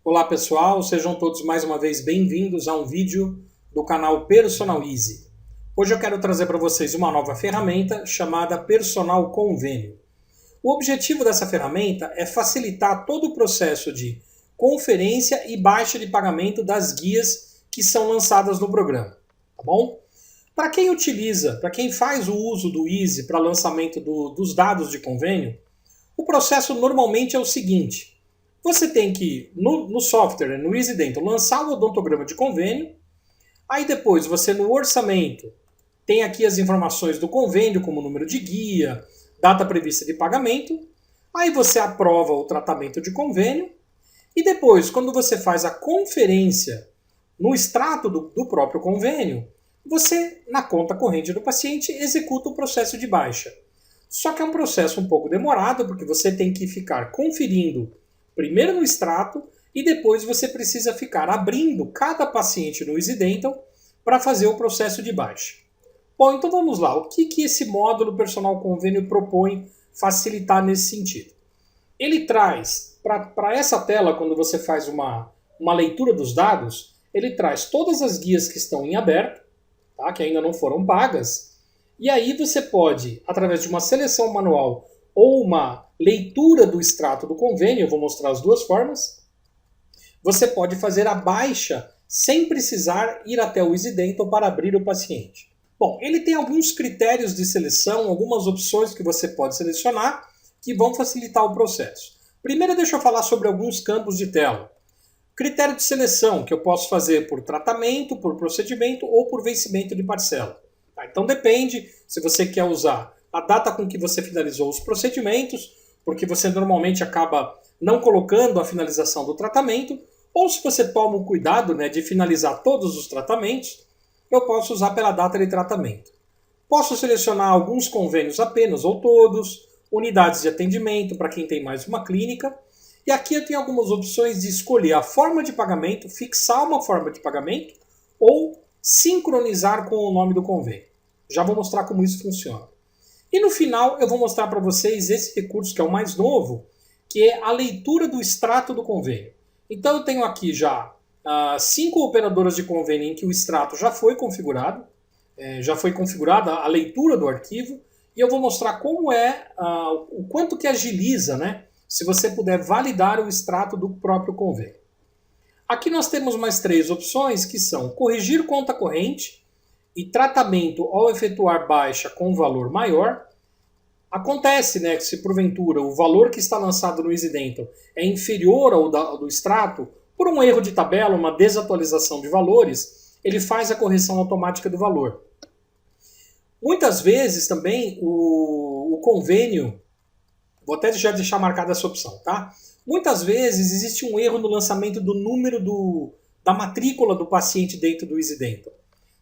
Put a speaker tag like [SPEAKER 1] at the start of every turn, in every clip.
[SPEAKER 1] Olá pessoal, sejam todos mais uma vez bem-vindos a um vídeo do canal Personal Easy. Hoje eu quero trazer para vocês uma nova ferramenta chamada Personal Convênio. O objetivo dessa ferramenta é facilitar todo o processo de conferência e baixa de pagamento das guias que são lançadas no programa, tá bom? Para quem utiliza, para quem faz o uso do Easy para lançamento dos dados de convênio, o processo normalmente é o seguinte: você tem que, no software, no Easy Dental, lançar o odontograma de convênio. Aí depois você, no orçamento, tem aqui as informações do convênio, como número de guia, data prevista de pagamento. Aí você aprova o tratamento de convênio. E depois, quando você faz a conferência no extrato do próprio convênio, você, na conta corrente do paciente, executa o processo de baixa. Só que é um processo um pouco demorado, porque você tem que ficar conferindo primeiro no extrato e depois você precisa ficar abrindo cada paciente no Easy Dental para fazer o processo de baixa. Bom, então vamos lá. O que esse módulo Personal Convênio propõe facilitar nesse sentido? Ele traz, para essa tela, quando você faz uma leitura dos dados, ele traz todas as guias que estão em aberto, tá, que ainda não foram pagas, e aí você pode, através de uma seleção manual ou uma leitura do extrato do convênio, eu vou mostrar as duas formas, você pode fazer a baixa sem precisar ir até o Easy Dental para abrir o paciente. Bom, ele tem alguns critérios de seleção, algumas opções que você pode selecionar que vão facilitar o processo. Primeiro, deixa eu falar sobre alguns campos de tela. Critério de seleção, que eu posso fazer por tratamento, por procedimento ou por vencimento de parcela. Tá, então depende se você quer usar a data com que você finalizou os procedimentos, porque você normalmente acaba não colocando a finalização do tratamento, ou se você toma o cuidado, de finalizar todos os tratamentos, eu posso usar pela data de tratamento. Posso selecionar alguns convênios apenas ou todos, unidades de atendimento para quem tem mais uma clínica, e aqui eu tenho algumas opções de escolher a forma de pagamento, fixar uma forma de pagamento ou sincronizar com o nome do convênio. Já vou mostrar como isso funciona. E no final eu vou mostrar para vocês esse recurso que é o mais novo, que é a leitura do extrato do convênio. Então eu tenho aqui já 5 operadoras de convênio em que o extrato já foi configurado, já foi configurada a leitura do arquivo, e eu vou mostrar como o quanto que agiliza, se você puder validar o extrato do próprio convênio. Aqui nós temos mais 3 opções, que são corrigir conta corrente e tratamento ao efetuar baixa com valor maior. Acontece, que se porventura o valor que está lançado no Easy Dental é inferior ao do extrato, por um erro de tabela, uma desatualização de valores, ele faz a correção automática do valor. Muitas vezes também o convênio, vou até já deixar marcada essa opção, tá? Muitas vezes existe um erro no lançamento do número da matrícula do paciente dentro do Easy Dental.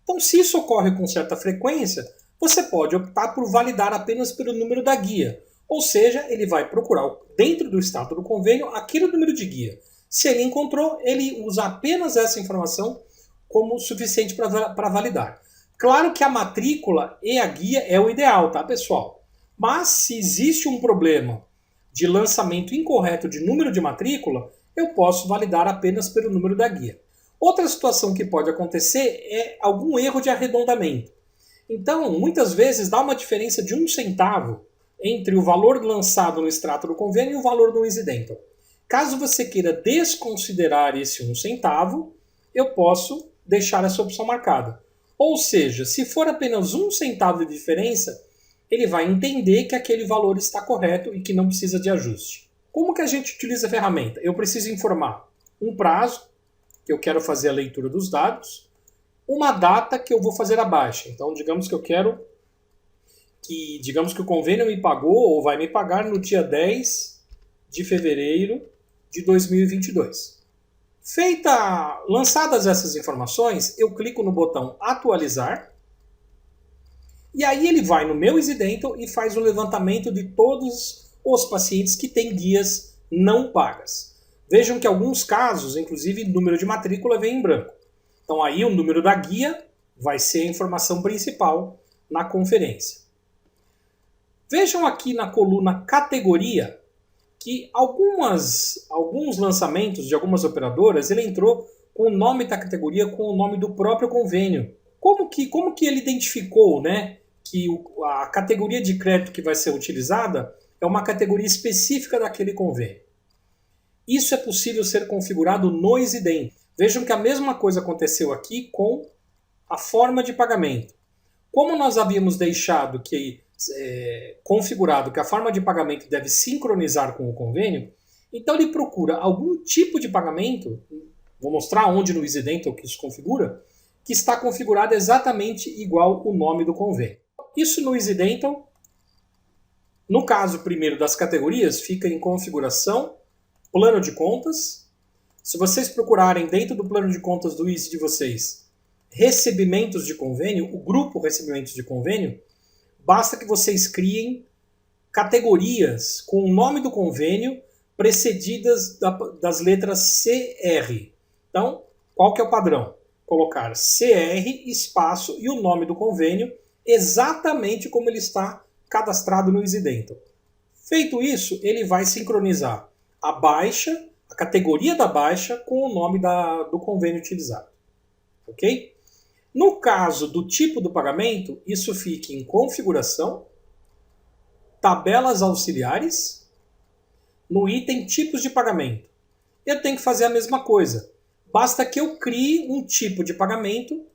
[SPEAKER 1] Então, se isso ocorre com certa frequência, você pode optar por validar apenas pelo número da guia. Ou seja, ele vai procurar dentro do extrato do convênio aquele número de guia. Se ele encontrou, ele usa apenas essa informação como suficiente para validar. Claro que a matrícula e a guia é o ideal, tá, pessoal? Mas se existe um problema de lançamento incorreto de número de matrícula, eu posso validar apenas pelo número da guia. Outra situação que pode acontecer é algum erro de arredondamento. Então, muitas vezes dá uma diferença de 1 centavo entre o valor lançado no extrato do convênio e o valor do Easy Dental. Caso você queira desconsiderar esse 1 centavo, eu posso deixar essa opção marcada. Ou seja, se for apenas 1 centavo de diferença, ele vai entender que aquele valor está correto e que não precisa de ajuste. Como que a gente utiliza a ferramenta? Eu preciso informar um prazo, que eu quero fazer a leitura dos dados, uma data que eu vou fazer a baixa. Então, digamos que o convênio me pagou ou vai me pagar no dia 10 de fevereiro de 2022. Lançadas essas informações, eu clico no botão atualizar, e aí ele vai no meu Easy Dental e faz o levantamento de todos os pacientes que têm guias não pagas. Vejam que em alguns casos, inclusive, o número de matrícula vem em branco. Então aí o número da guia vai ser a informação principal na conferência. Vejam aqui na coluna categoria que algumas alguns lançamentos de algumas operadoras, ele entrou com o nome da categoria, com o nome do próprio convênio. Como que ele identificou, né, que a categoria de crédito que vai ser utilizada é uma categoria específica daquele convênio? Isso é possível ser configurado no Isidento. Vejam que a mesma coisa aconteceu aqui com a forma de pagamento. Como nós havíamos deixado configurado que a forma de pagamento deve sincronizar com o convênio, então ele procura algum tipo de pagamento, vou mostrar onde no Isidento que isso configura, que está configurado exatamente igual o nome do convênio. Isso no Isidento, no caso primeiro das categorias, fica em configuração, plano de contas. Se vocês procurarem dentro do plano de contas do Easy de vocês, recebimentos de convênio, o grupo recebimentos de convênio, basta que vocês criem categorias com o nome do convênio precedidas das letras CR. Então, qual que é o padrão? Colocar CR, espaço e o nome do convênio, exatamente como ele está cadastrado no Isidento. Feito isso, ele vai sincronizar a baixa, a categoria da baixa, com o nome do convênio utilizado. Ok? No caso do tipo do pagamento, isso fica em configuração, tabelas auxiliares, no item tipos de pagamento. Eu tenho que fazer a mesma coisa. Basta que eu crie um tipo de pagamento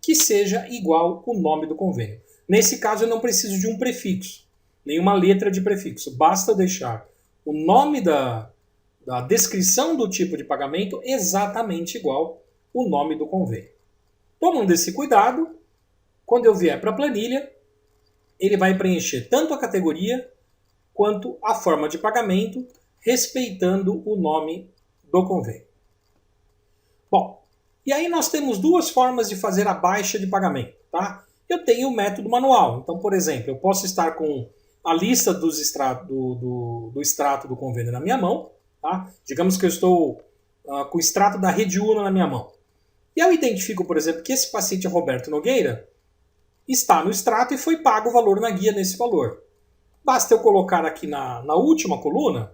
[SPEAKER 1] que seja igual ao nome do convênio. Nesse caso, eu não preciso de um prefixo, nenhuma letra de prefixo. Basta deixar o nome da descrição do tipo de pagamento exatamente igual ao nome do convênio. Tomando esse cuidado, quando eu vier para a planilha, ele vai preencher tanto a categoria quanto a forma de pagamento, respeitando o nome do convênio. Bom, e aí nós temos duas formas de fazer a baixa de pagamento. Tá? Eu tenho o método manual. Então, por exemplo, eu posso estar com a lista do extrato do convênio na minha mão. Tá? Digamos que eu estou com o extrato da Rede Una na minha mão. E eu identifico, por exemplo, que esse paciente Roberto Nogueira está no extrato e foi pago o valor na guia nesse valor. Basta eu colocar aqui na última coluna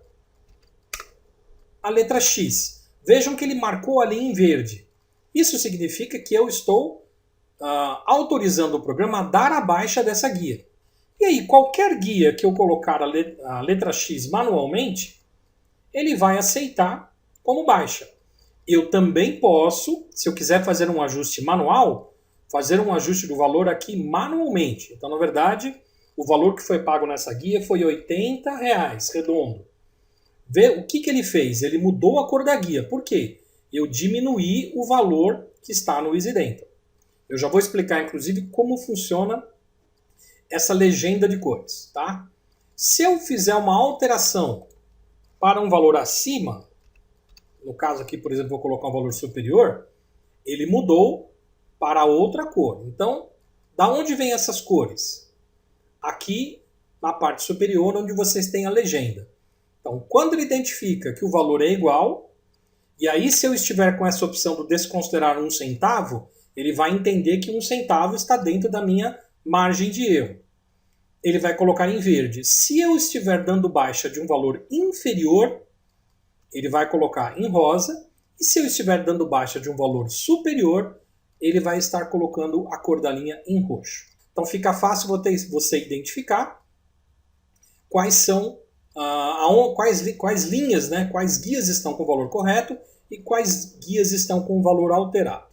[SPEAKER 1] a letra X. Vejam que ele marcou ali em verde. Isso significa que eu estou autorizando o programa a dar a baixa dessa guia. E aí, qualquer guia que eu colocar a letra X manualmente, ele vai aceitar como baixa. Eu também posso, se eu quiser fazer um ajuste manual, fazer um ajuste do valor aqui manualmente. Então, na verdade, o valor que foi pago nessa guia foi R$ 80, redondo. Vê o que ele fez? Ele mudou a cor da guia. Por quê? Eu diminuí o valor que está no Isidento. Eu já vou explicar, inclusive, como funciona essa legenda de cores. Tá? Se eu fizer uma alteração para um valor acima, no caso aqui, por exemplo, vou colocar um valor superior, ele mudou para outra cor. Então, da onde vêm essas cores? Aqui na parte superior, onde vocês têm a legenda. Então, quando ele identifica que o valor é igual, e aí se eu estiver com essa opção do desconsiderar 1 centavo, ele vai entender que 1 centavo está dentro da minha margem de erro. Ele vai colocar em verde. Se eu estiver dando baixa de um valor inferior, ele vai colocar em rosa, e se eu estiver dando baixa de um valor superior, ele vai estar colocando a cor da linha em roxo. Então fica fácil você identificar quais são quais linhas, né, quais guias estão com o valor correto e quais guias estão com o valor alterado.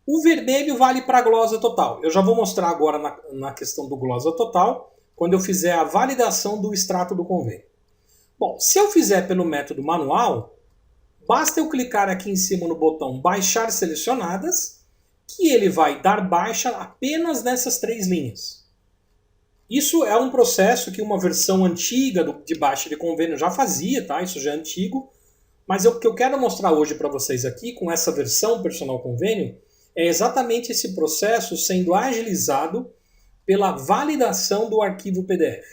[SPEAKER 1] O vermelho vale para a glosa total. Eu já vou mostrar agora na questão do glosa total, quando eu fizer a validação do extrato do convênio. Bom, se eu fizer pelo método manual, basta eu clicar aqui em cima no botão Baixar Selecionadas, que ele vai dar baixa apenas nessas 3 linhas. Isso é um processo que uma versão antiga de baixa de convênio já fazia, tá? Isso já é antigo. Mas o que eu quero mostrar hoje para vocês aqui, com essa versão Personal Convênio, é exatamente esse processo sendo agilizado pela validação do arquivo PDF.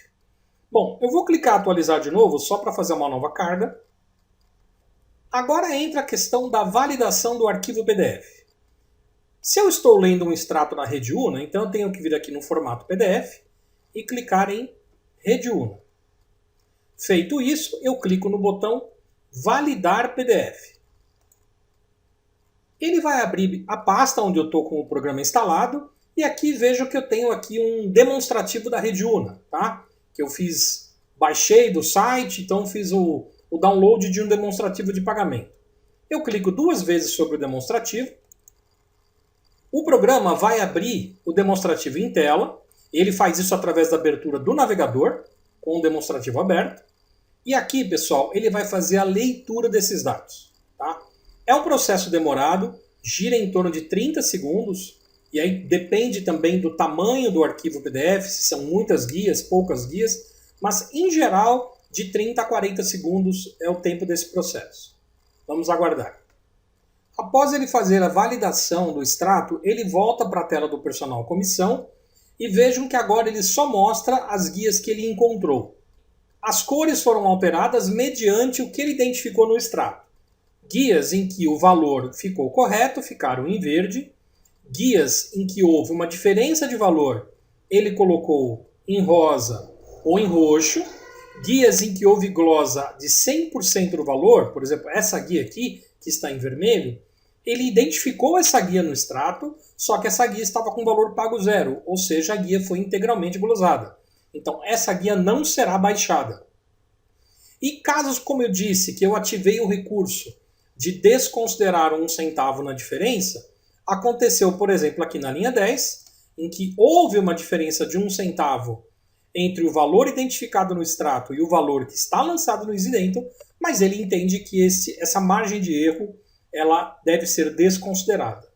[SPEAKER 1] Bom, eu vou clicar atualizar de novo, só para fazer uma nova carga. Agora entra a questão da validação do arquivo PDF. Se eu estou lendo um extrato na Rede Una, então eu tenho que vir aqui no formato PDF e clicar em Rede Una. Feito isso, eu clico no botão validar PDF. Ele vai abrir a pasta onde eu estou com o programa instalado e aqui vejo que eu tenho aqui um demonstrativo da Regiuna, tá? Que eu baixei do site, então fiz o download de um demonstrativo de pagamento. Eu clico 2 vezes sobre o demonstrativo. O programa vai abrir o demonstrativo em tela. Ele faz isso através da abertura do navegador, com o demonstrativo aberto. E aqui, pessoal, ele vai fazer a leitura desses dados. Tá? É um processo demorado, gira em torno de 30 segundos. E aí depende também do tamanho do arquivo PDF, se são muitas guias, poucas guias. Mas, em geral, de 30 a 40 segundos é o tempo desse processo. Vamos aguardar. Após ele fazer a validação do extrato, ele volta para a tela do personal comissão e vejam que agora ele só mostra as guias que ele encontrou. As cores foram alteradas mediante o que ele identificou no extrato. Guias em que o valor ficou correto ficaram em verde. Guias em que houve uma diferença de valor, ele colocou em rosa ou em roxo. Guias em que houve glosa de 100% do valor, por exemplo, essa guia aqui, que está em vermelho, ele identificou essa guia no extrato, só que essa guia estava com valor pago 0, ou seja, a guia foi integralmente glosada. Então, essa guia não será baixada. E casos, como eu disse, que eu ativei o recurso de desconsiderar 1 centavo na diferença, aconteceu, por exemplo, aqui na linha 10, em que houve uma diferença de 1 centavo entre o valor identificado no extrato e o valor que está lançado no Easy-Dental, mas ele entende que essa margem de erro ela deve ser desconsiderada.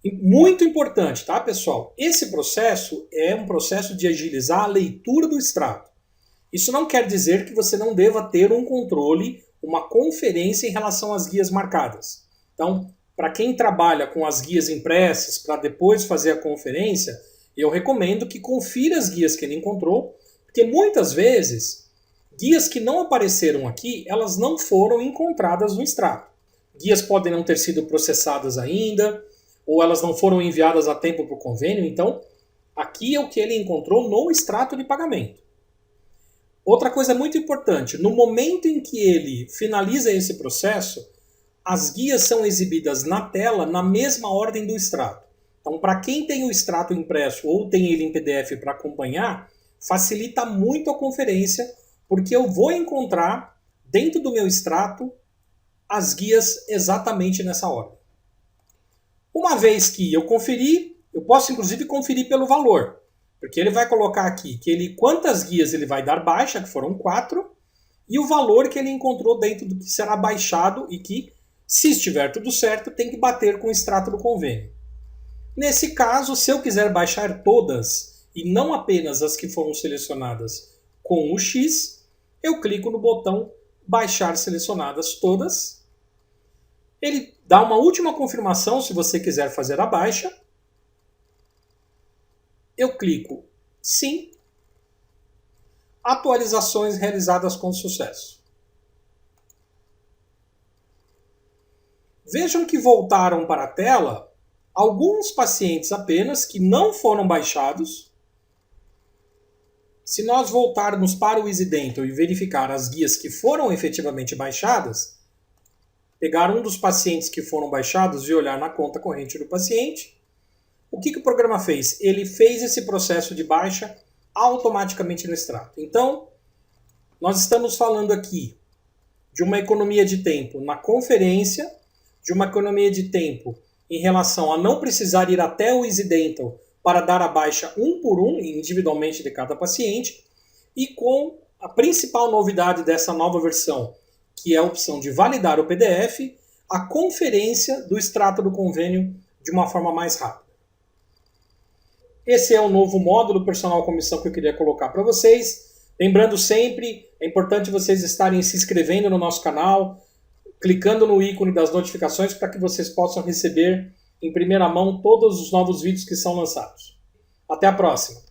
[SPEAKER 1] E muito importante, tá, pessoal? Esse processo é um processo de agilizar a leitura do extrato. Isso não quer dizer que você não deva ter um controle, uma conferência em relação às guias marcadas. Então, para quem trabalha com as guias impressas para depois fazer a conferência, eu recomendo que confira as guias que ele encontrou, porque muitas vezes, guias que não apareceram aqui, elas não foram encontradas no extrato. Guias podem não ter sido processadas ainda, ou elas não foram enviadas a tempo para o convênio, então aqui é o que ele encontrou no extrato de pagamento. Outra coisa muito importante, no momento em que ele finaliza esse processo, as guias são exibidas na tela na mesma ordem do extrato. Então, para quem tem o extrato impresso ou tem ele em PDF para acompanhar, facilita muito a conferência, porque eu vou encontrar dentro do meu extrato as guias exatamente nessa ordem. Uma vez que eu conferi, eu posso inclusive conferir pelo valor, porque ele vai colocar aqui quantas guias ele vai dar baixa, que foram 4, e o valor que ele encontrou dentro do que será baixado e que, se estiver tudo certo, tem que bater com o extrato do convênio. Nesse caso, se eu quiser baixar todas, e não apenas as que foram selecionadas com o X, eu clico no botão Baixar selecionadas todas. Ele dá uma última confirmação se você quiser fazer a baixa. Eu clico Sim. Atualizações realizadas com sucesso. Vejam que voltaram para a tela alguns pacientes apenas que não foram baixados. Se nós voltarmos para o Easy-Dental e verificar as guias que foram efetivamente baixadas, pegar um dos pacientes que foram baixados e olhar na conta corrente do paciente, o que o programa fez? Ele fez esse processo de baixa automaticamente no extrato. Então, nós estamos falando aqui de uma economia de tempo na conferência, de uma economia de tempo em relação a não precisar ir até o Easy-Dental para dar a baixa um por um, individualmente de cada paciente, e com a principal novidade dessa nova versão, que é a opção de validar o PDF, a conferência do extrato do convênio de uma forma mais rápida. Esse é o novo módulo Personal Comissão que eu queria colocar para vocês. Lembrando sempre, é importante vocês estarem se inscrevendo no nosso canal, clicando no ícone das notificações para que vocês possam receber em primeira mão todos os novos vídeos que são lançados. Até a próxima!